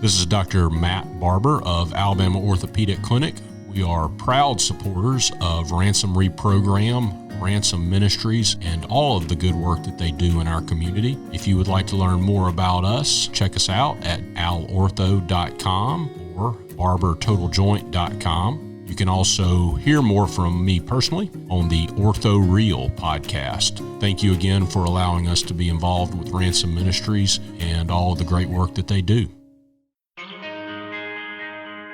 This is Dr. Matt Barber of Alabama Orthopedic Clinic. We are proud supporters of Ransom Reprogram, Ransom Ministries, and all of the good work that they do in our community. If you would like to learn more about us, check us out at alortho.com or barbertotaljoint.com. You can also hear more from me personally on the Ortho Real podcast. Thank you again for allowing us to be involved with Ransom Ministries and all of the great work that they do.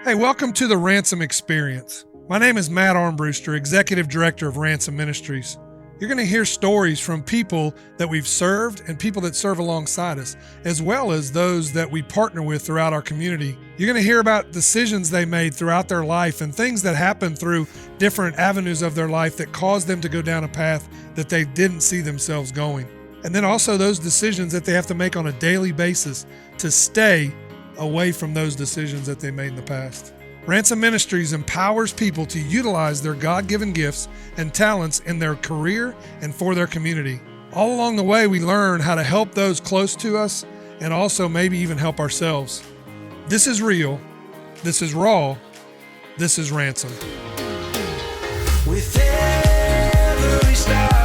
Hey, welcome to the Ransom Experience. My name is Matt Armbruster, Executive Director of Ransom Ministries. You're going to hear stories from people that we've served and people that serve alongside us, as well as those that we partner with throughout our community. You're going to hear about decisions they made throughout their life and things that happened through different avenues of their life that caused them to go down a path that they didn't see themselves going. And then also those decisions that they have to make on a daily basis to stay away from those decisions that they made in the past. Ransom Ministries empowers people to utilize their God-given gifts and talents in their career and for their community. All along the way, we learn how to help those close to us and also maybe even help ourselves. This is real. This is raw. This is Ransom. With every star.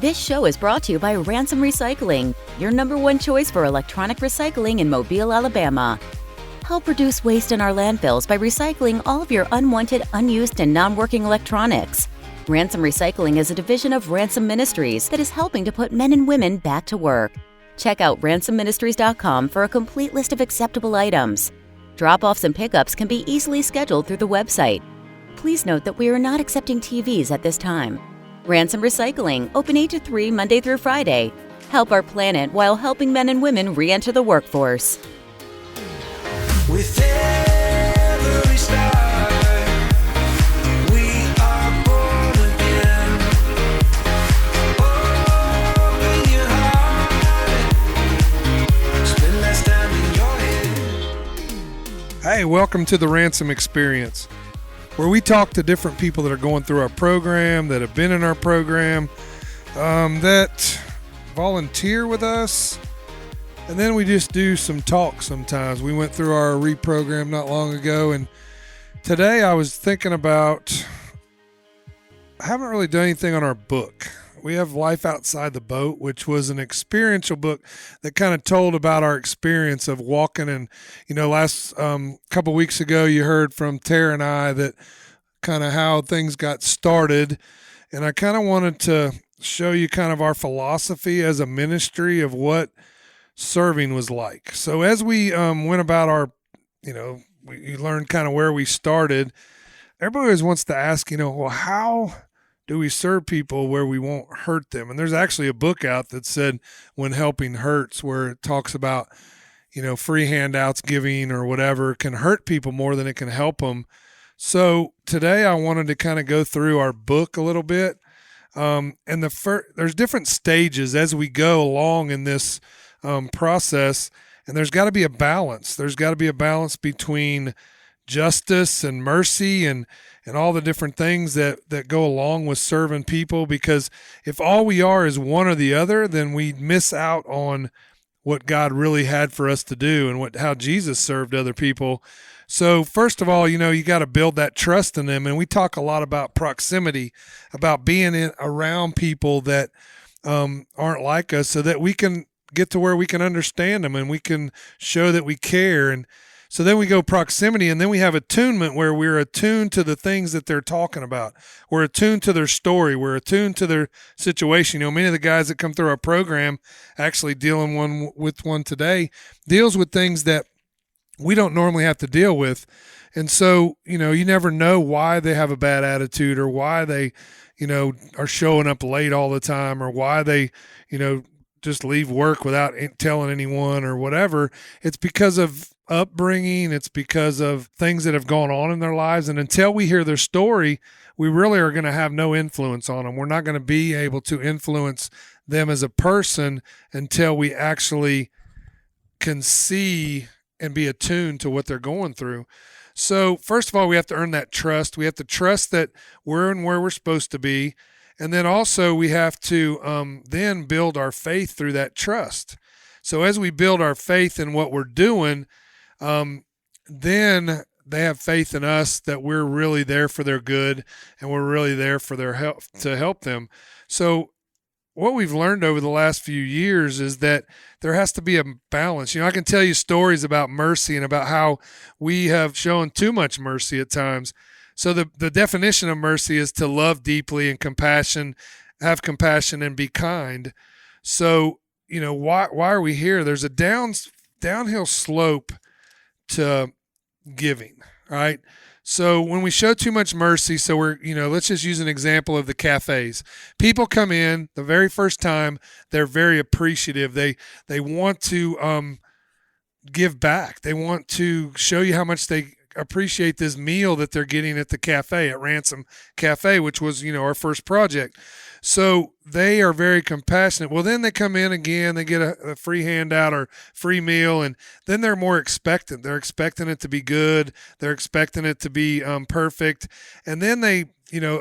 This show is brought to you by Ransom Recycling, your number one choice for electronic recycling in Mobile, Alabama. Help reduce waste in our landfills by recycling all of your unwanted, unused, and non-working electronics. Ransom Recycling is a division of Ransom Ministries that is helping to put men and women back to work. Check out ransomministries.com for a complete list of acceptable items. Drop-offs and pickups can be easily scheduled through the website. Please note that we are not accepting TVs at this time. Ransom Recycling, open 8 to 3 Monday through Friday. Help our planet while helping men and women re-enter the workforce. With every star, we are born again. Open your heart, spend less time in your head. Hey, welcome to the Ransom Experience, where we talk to different people that are going through our program, that have been in our program, that volunteer with us, and then we just do some talk sometimes. We went through our reprogram not long ago, and today I was thinking about, I haven't really done anything on our book. We have Life Outside the Boat, which was an experiential book that kind of told about our experience of walking. And, last couple weeks ago, you heard from Tara and I that kind of how things got started. And I kind of wanted to show you kind of our philosophy as a ministry of what serving was like. So as we went about our, we learned kind of where we started. Everybody always wants to ask, well, how do we serve people where we won't hurt them? And there's actually a book out that said When Helping Hurts, where it talks about, free handouts, giving or whatever can hurt people more than it can help them. So today I wanted to kind of go through our book a little bit. And there's different stages as we go along in this process, and there's got to be a balance. There's got to be a balance between justice and mercy and all the different things that go along with serving people, because if all we are is one or the other, then we miss out on what God really had for us to do and how Jesus served other people. So first of all, you got to build that trust in them. And we talk a lot about proximity, about being around people that aren't like us, so that we can get to where we can understand them and we can show that we care. And so then we go proximity, and then we have attunement, where we're attuned to the things that they're talking about. We're attuned to their story. We're attuned to their situation. Many of the guys that come through our program, actually dealing with one today, deals with things that we don't normally have to deal with. And so, you never know why they have a bad attitude, or why they, are showing up late all the time, or why they, just leave work without telling anyone or whatever. It's because of upbringing. It's because of things that have gone on in their lives. And until we hear their story, we really are going to have no influence on them. We're not going to be able to influence them as a person until we actually can see and be attuned to what they're going through. So first of all, we have to earn that trust. We have to trust that we're in where we're supposed to be. And then also we have to then build our faith through that trust. So as we build our faith in what we're doing, then they have faith in us that we're really there for their good and we're really there for their help, to help them. So what we've learned over the last few years is that there has to be a balance. I can tell you stories about mercy and about how we have shown too much mercy at times. So the definition of mercy is to love deeply and have compassion and be kind. So, why are we here? There's a downhill slope to giving, right? So when we show too much mercy, so let's just use an example of the cafes. People come in the very first time, they're very appreciative. They want to give back. They want to show you how much they appreciate this meal that they're getting at the cafe, at Ransom Cafe, which was, our first project. So they are very compassionate. Well, then they come in again, they get a free handout or free meal, and then they're more expectant. They're expecting it to be good. They're expecting it to be perfect. And then they,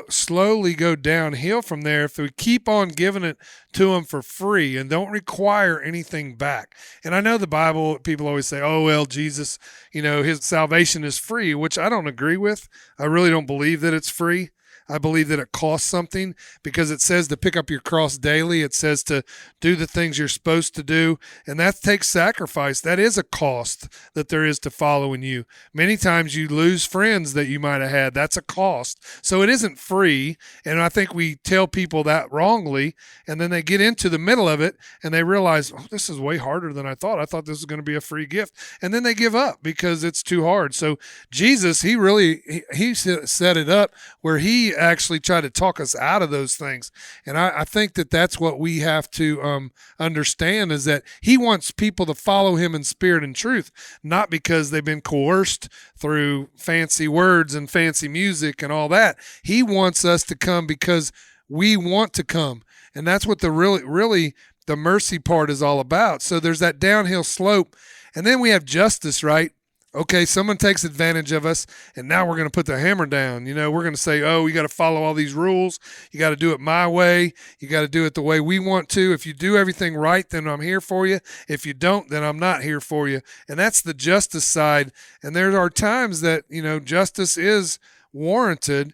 slowly go downhill from there if we keep on giving it to them for free and don't require anything back. And I know the Bible, people always say, oh, well, Jesus, his salvation is free, which I don't agree with. I really don't believe that it's free. I believe that it costs something because it says to pick up your cross daily. It says to do the things you're supposed to do. And that takes sacrifice. That is a cost that there is to following you. Many times you lose friends that you might have had. That's a cost. So it isn't free. And I think we tell people that wrongly. And then they get into the middle of it and they realize, oh, this is way harder than I thought. I thought this was going to be a free gift. And then they give up because it's too hard. So Jesus, he set it up where he actually try to talk us out of those things. And I think that that's what we have to understand, is that he wants people to follow him in spirit and truth, not because they've been coerced through fancy words and fancy music and all that. He wants us to come because we want to come. And that's what really the mercy part is all about. So there's that downhill slope. And then we have justice, right? Okay, someone takes advantage of us, and now we're going to put the hammer down. We're going to say, oh, you got to follow all these rules. You got to do it my way. You got to do it the way we want to. If you do everything right, then I'm here for you. If you don't, then I'm not here for you. And that's the justice side. And there are times that, justice is warranted,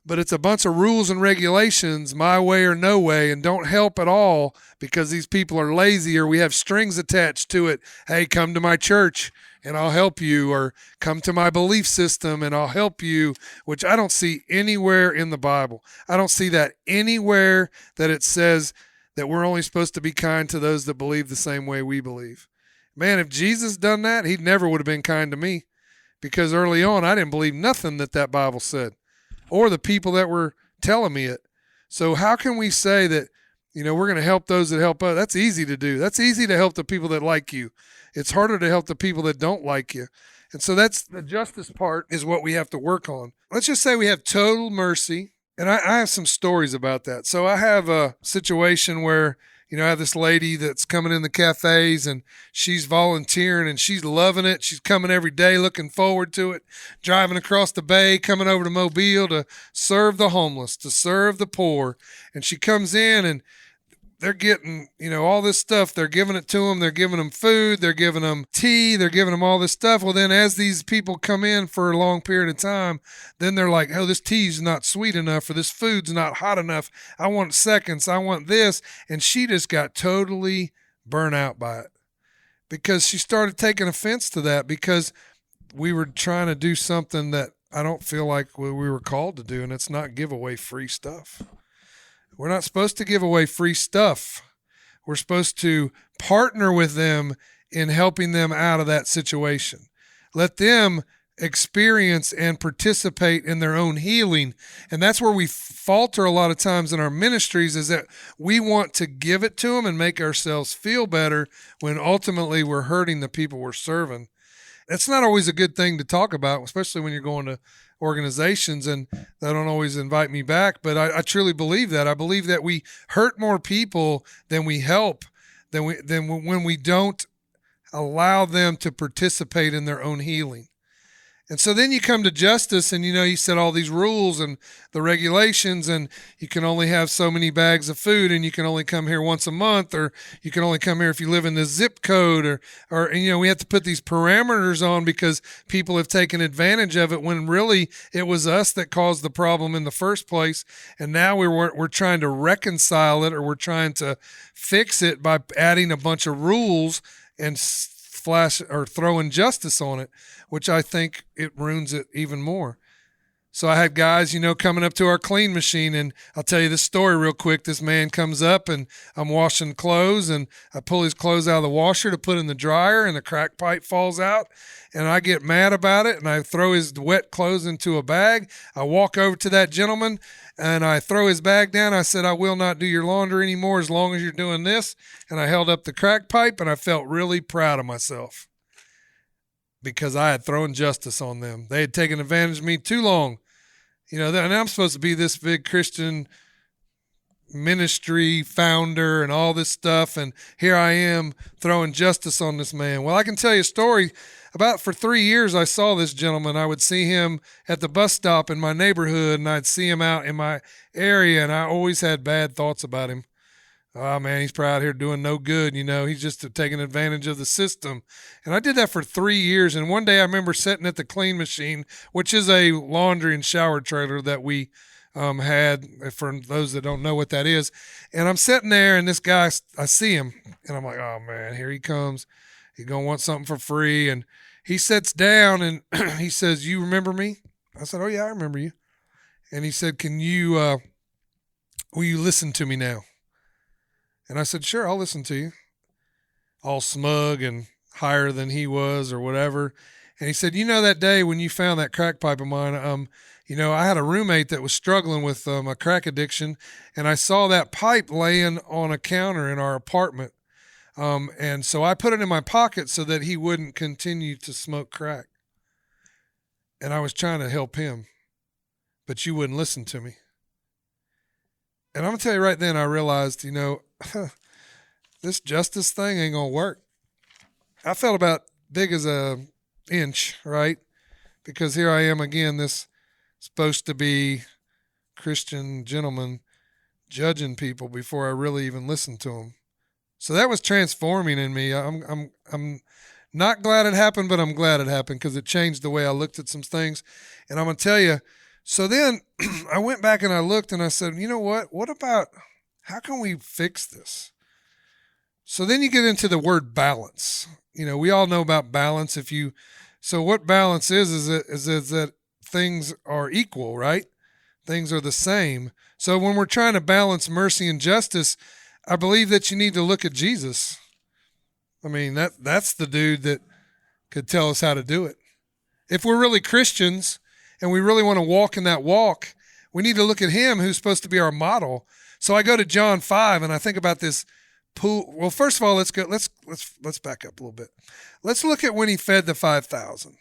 but it's a bunch of rules and regulations, my way or no way, and don't help at all because these people are lazy or we have strings attached to it. Hey, come to my church and I'll help you, or come to my belief system and I'll help you, which I don't see anywhere in the Bible. I don't see that anywhere that it says that we're only supposed to be kind to those that believe the same way we believe. Man, if Jesus done that, he never would have been kind to me, because early on I didn't believe nothing that Bible said, or the people that were telling me it. So how can we say that, we're going to help those that help us? That's easy to do. That's easy to help the people that like you. It's harder to help the people that don't like you. And so that's the justice part is what we have to work on. Let's just say we have total mercy. And I have some stories about that. So I have a situation where, I have this lady that's coming in the cafes and she's volunteering and she's loving it. She's coming every day, looking forward to it, driving across the bay, coming over to Mobile to serve the homeless, to serve the poor. And she comes in and they're getting, all this stuff. They're giving it to them. They're giving them food. They're giving them tea. They're giving them all this stuff. Well, then as these people come in for a long period of time, then they're like, oh, this tea's not sweet enough, or this food's not hot enough. I want seconds. I want this. And she just got totally burnt out by it because she started taking offense to that, because we were trying to do something that I don't feel like we were called to do, and it's not give away free stuff. We're not supposed to give away free stuff. We're supposed to partner with them in helping them out of that situation. Let them experience and participate in their own healing. And that's where we falter a lot of times in our ministries, is that we want to give it to them and make ourselves feel better when ultimately we're hurting the people we're serving. That's not always a good thing to talk about, especially when you're going to organizations and they don't always invite me back. But I truly believe that. I believe that we hurt more people than we help, than when we don't allow them to participate in their own healing. And so then you come to justice, and you set all these rules and the regulations, and you can only have so many bags of food, and you can only come here once a month, or you can only come here if you live in this zip code, or we have to put these parameters on because people have taken advantage of it when really it was us that caused the problem in the first place. And now we're trying to reconcile it, or we're trying to fix it by adding a bunch of rules and flash or throwing justice on it, which I think it ruins it even more. So I had guys, coming up to our clean machine, and I'll tell you this story real quick. This man comes up, and I'm washing clothes, and I pull his clothes out of the washer to put in the dryer, and the crack pipe falls out, and I get mad about it, and I throw his wet clothes into a bag. I walk over to that gentleman, and I throw his bag down. I said, "I will not do your laundry anymore as long as you're doing this." And I held up the crack pipe, and I felt really proud of myself because I had thrown justice on them. They had taken advantage of me too long. And I'm supposed to be this big Christian ministry founder and all this stuff, and here I am throwing justice on this man. Well, I can tell you a story. For 3 years, I saw this gentleman. I would see him at the bus stop in my neighborhood, and I'd see him out in my area, and I always had bad thoughts about him. Oh, man, he's probably out here doing no good. He's just taking advantage of the system. And I did that for 3 years. And one day I remember sitting at the clean machine, which is a laundry and shower trailer that we had, for those that don't know what that is. And I'm sitting there, and this guy, I see him, and I'm like, oh, man, here he comes. He's going to want something for free. And he sits down, and he says, "You remember me?" I said, "Oh, yeah, I remember you." And he said, will you listen to me now? And I said, "Sure, I'll listen to you." All smug and higher than he was or whatever. And he said, "That day when you found that crack pipe of mine, I had a roommate that was struggling with a crack addiction, and I saw that pipe laying on a counter in our apartment. And so I put it in my pocket so that he wouldn't continue to smoke crack. And I was trying to help him, but you wouldn't listen to me." And I'm going to tell you right then, I realized, this justice thing ain't going to work. I felt about big as a inch, right? Because here I am again, this supposed to be Christian gentleman judging people before I really even listened to them. So that was transforming in me. I'm not glad it happened, but I'm glad it happened because it changed the way I looked at some things. And I'm going to tell you, so then I went back and I looked and I said, you know what? What about, how can we fix this? So then you get into the word balance. We all know about balance. So what balance is that things are equal, right? Things are the same. So when we're trying to balance mercy and justice, I believe that you need to look at Jesus. I mean, that's the dude that could tell us how to do it. If we're really Christians and we really want to walk in that walk, we need to look at him who's supposed to be our model. So I go to John 5 and I think about this pool. Well, first of all, let's back up a little bit. Let's look at when he fed the 5,000.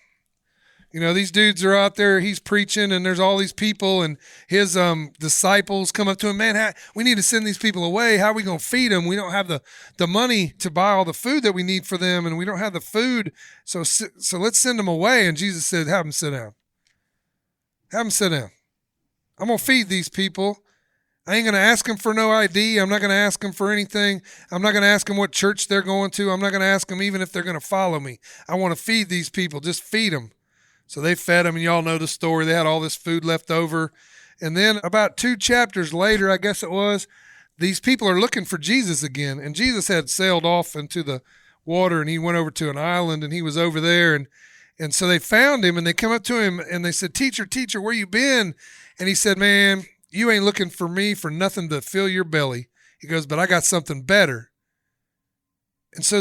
These dudes are out there, he's preaching, and there's all these people, and his disciples come up to him, "Man, we need to send these people away. How are we going to feed them? We don't have the money to buy all the food that we need for them, and we don't have the food, so let's send them away." And Jesus said, "Have them sit down. Have them sit down. I'm going to feed these people. I ain't going to ask them for no ID. I'm not going to ask them for anything. I'm not going to ask them what church they're going to. I'm not going to ask them even if they're going to follow me. I want to feed these people. Just feed them." So they fed them, and y'all know the story. They had all this food left over. And then about 2 chapters later, I guess it was, these people are looking for Jesus again. And Jesus had sailed off into the water, and he went over to an island, and he was over there. And so they found him, and they come up to him, and they said, teacher, where you been?" And he said, "Man, you ain't looking for me for nothing to fill your belly." He goes, "But I got something better." And so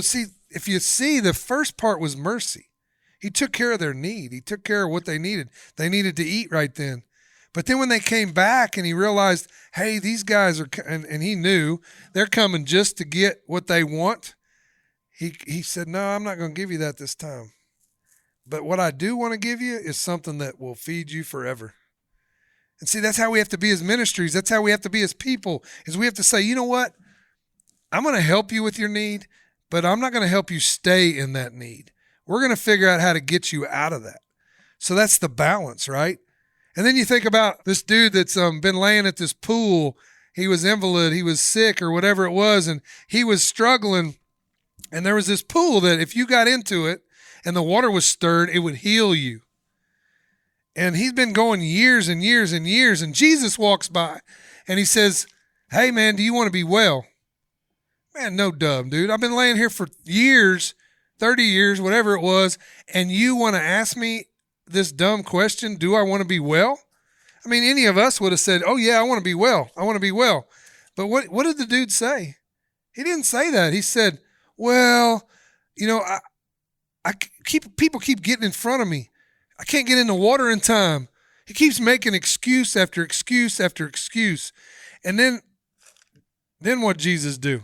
if you see, the first part was mercy. He took care of their need. He took care of what they needed. They needed to eat right then. But then when they came back and he realized, hey, these guys are, and he knew they're coming just to get what they want, he said, "No, I'm not going to give you that this time. But what I do want to give you is something that will feed you forever." And see, that's how we have to be as ministries. That's how we have to be as people, is we have to say, you know what? I'm going to help you with your need, but I'm not going to help you stay in that need. We're going to figure out how to get you out of that. So that's the balance, right? And then you think about this dude that's been laying at this pool. He was invalid, he was sick or whatever it was, and he was struggling. And there was this pool that if you got into it and the water was stirred, it would heal you. And he's been going years and years and years, and Jesus walks by and he says, hey man, do you want to be well? Man, no dumb, dude. I've been laying here for years, 30 years, whatever it was, and you want to ask me this dumb question, do I want to be well? I mean, any of us would have said, oh yeah, I want to be well. I want to be well. But what did the dude say? He didn't say that. He said, well, people keep getting in front of me. I can't get in the water in time. He keeps making excuse after excuse after excuse. And then what Jesus do?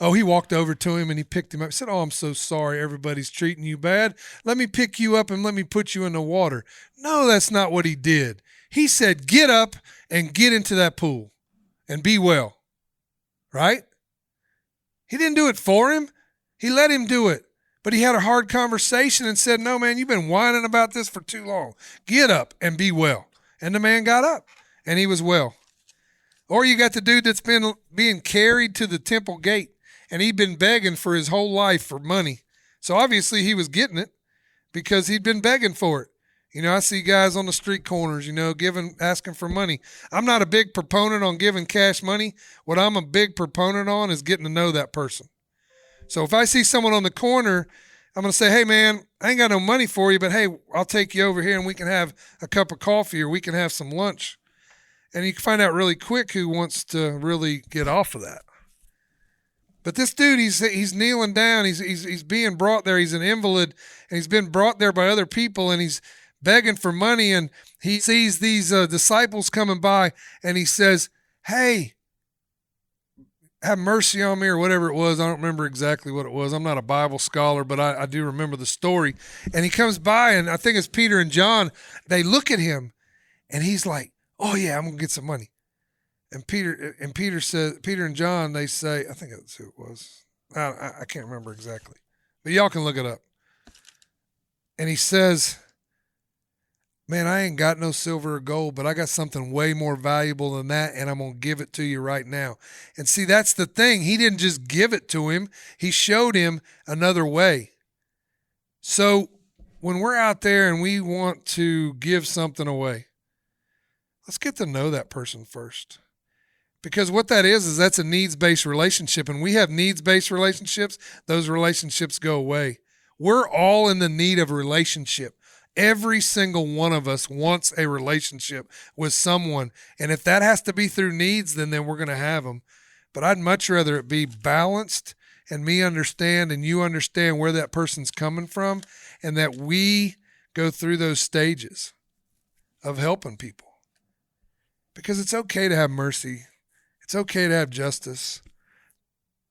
Oh, he walked over to him and he picked him up. He said, oh, I'm so sorry. Everybody's treating you bad. Let me pick you up and let me put you in the water. No, that's not what he did. He said, get up and get into that pool and be well. Right? He didn't do it for him. He let him do it. But he had a hard conversation and said, no, man, you've been whining about this for too long. Get up and be well. And the man got up and he was well. Or you got the dude that's been being carried to the temple gate and he'd been begging for his whole life for money. So obviously he was getting it because he'd been begging for it. I see guys on the street corners, asking for money. I'm not a big proponent on giving cash money. What I'm a big proponent on is getting to know that person. So if I see someone on the corner, I'm going to say, hey, man, I ain't got no money for you, but hey, I'll take you over here and we can have a cup of coffee or we can have some lunch. And you can find out really quick who wants to really get off of that. But this dude, he's kneeling down. He's being brought there. He's an invalid, and he's been brought there by other people, and he's begging for money. And he sees these disciples coming by, and he says, hey, have mercy on me, or whatever it was. I don't remember exactly what it was. I'm not a Bible scholar, but I do remember the story. And he comes by, and I think it's Peter and John. They look at him, and he's like, oh, yeah, I'm going to get some money. And Peter and John, they say, I think that's who it was. I can't remember exactly. But y'all can look it up. And he says, man, I ain't got no silver or gold, but I got something way more valuable than that, and I'm going to give it to you right now. And see, that's the thing. He didn't just give it to him. He showed him another way. So when we're out there and we want to give something away, let's get to know that person first. Because what that is that's a needs-based relationship. And we have needs-based relationships. Those relationships go away. We're all in the need of a relationship. Every single one of us wants a relationship with someone. And if that has to be through needs, then we're going to have them. But I'd much rather it be balanced and me understand and you understand where that person's coming from and that we go through those stages of helping people. Because it's okay to have mercy. It's okay to have justice.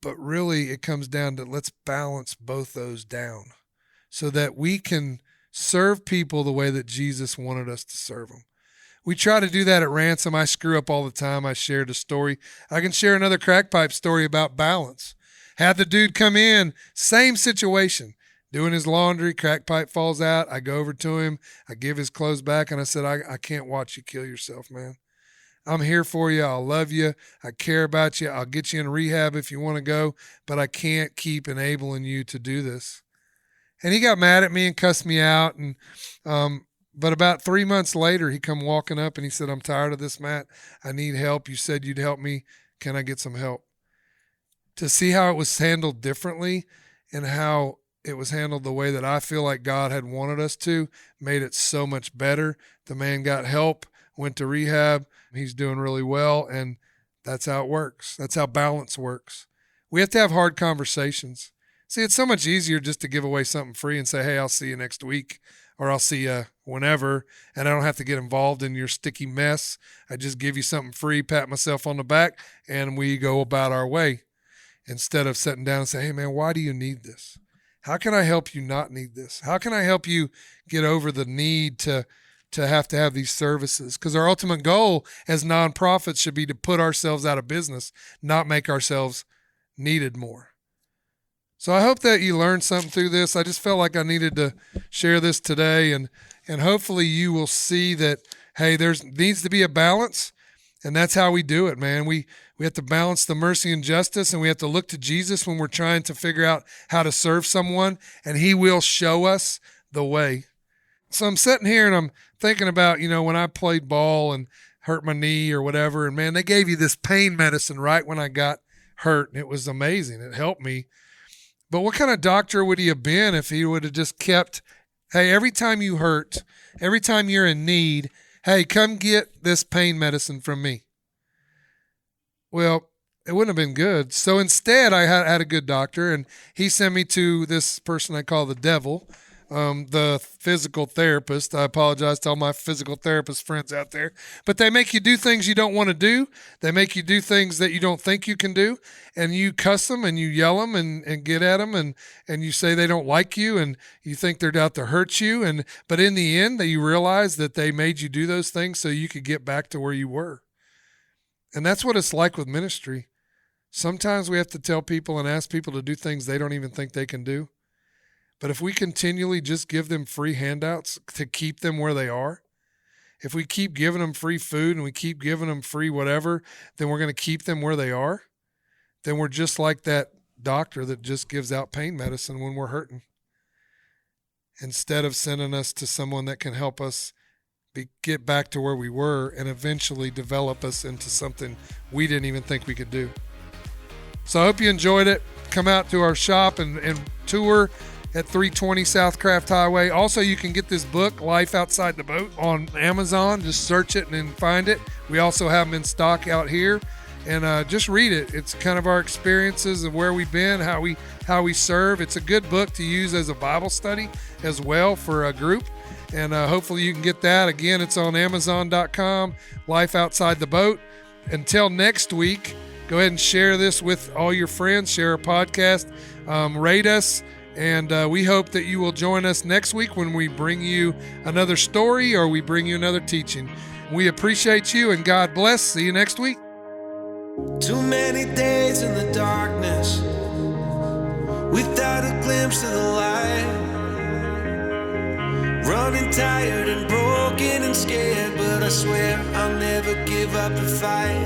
But really, it comes down to let's balance both those down so that we can serve people the way that Jesus wanted us to serve them. We try to do that at Ransom. I screw up all the time. I shared a story. I can share another crack pipe story about balance. Had the dude come in, same situation, doing his laundry, crack pipe falls out. I go over to him. I give his clothes back, and I said, I can't watch you kill yourself, man. I'm here for you. I'll love you. I care about you. I'll get you in rehab if you want to go, but I can't keep enabling you to do this. And he got mad at me and cussed me out. And but about 3 months later, he come walking up and he said, I'm tired of this, Matt. I need help. You said you'd help me. Can I get some help? To see how it was handled differently and how it was handled the way that I feel like God had wanted us to made it so much better. The man got help, went to rehab. He's doing really well, and that's how it works. That's how balance works. We have to have hard conversations. See, it's so much easier just to give away something free and say, hey, I'll see you next week, or I'll see you whenever, and I don't have to get involved in your sticky mess. I just give you something free, pat myself on the back, and we go about our way instead of sitting down and say, hey, man, why do you need this? How can I help you not need this? How can I help you get over the need to have these services? Because our ultimate goal as nonprofits should be to put ourselves out of business, not make ourselves needed more. So I hope that you learned something through this. I just felt like I needed to share this today. And And hopefully you will see that, hey, there's needs to be a balance. And that's how we do it, man. We have to balance the mercy and justice, and we have to look to Jesus when we're trying to figure out how to serve someone, and he will show us the way. So I'm sitting here and I'm thinking about, when I played ball and hurt my knee or whatever, and man, they gave you this pain medicine right when I got hurt, and it was amazing. It helped me. But what kind of doctor would he have been if he would have just kept, hey, every time you hurt, every time you're in need, hey, come get this pain medicine from me? Well, it wouldn't have been good. So instead, I had a good doctor, and he sent me to this person I call the devil, the physical therapist. I apologize to all my physical therapist friends out there, but they make you do things you don't want to do. They make you do things that you don't think you can do, and you cuss them and you yell them and get at them, and you say they don't like you, and you think they're out to hurt you, but in the end, you realize that they made you do those things so you could get back to where you were. And that's what it's like with ministry. Sometimes we have to tell people and ask people to do things they don't even think they can do. But if we continually just give them free handouts to keep them where they are, if we keep giving them free food and we keep giving them free whatever, then we're going to keep them where they are. Then we're just like that doctor that just gives out pain medicine when we're hurting, instead of sending us to someone that can help us get back to where we were and eventually develop us into something we didn't even think we could do. So I hope you enjoyed it. Come out to our shop and tour at 320 South Craft Highway. Also, you can get this book, Life Outside the Boat, on Amazon. Just search it and then find it. We also have them in stock out here. And just read it. It's kind of our experiences of where we've been, how we serve. It's a good book to use as a Bible study as well for a group. And hopefully you can get that. Again, it's on Amazon.com, Life Outside the Boat. Until next week, go ahead and share this with all your friends. Share our podcast. Rate us. And we hope that you will join us next week when we bring you another story or we bring you another teaching. We appreciate you, and God bless. See you next week. Too many days in the darkness without a glimpse of the light. Running tired and broken and scared, but I swear I'll never give up the fight.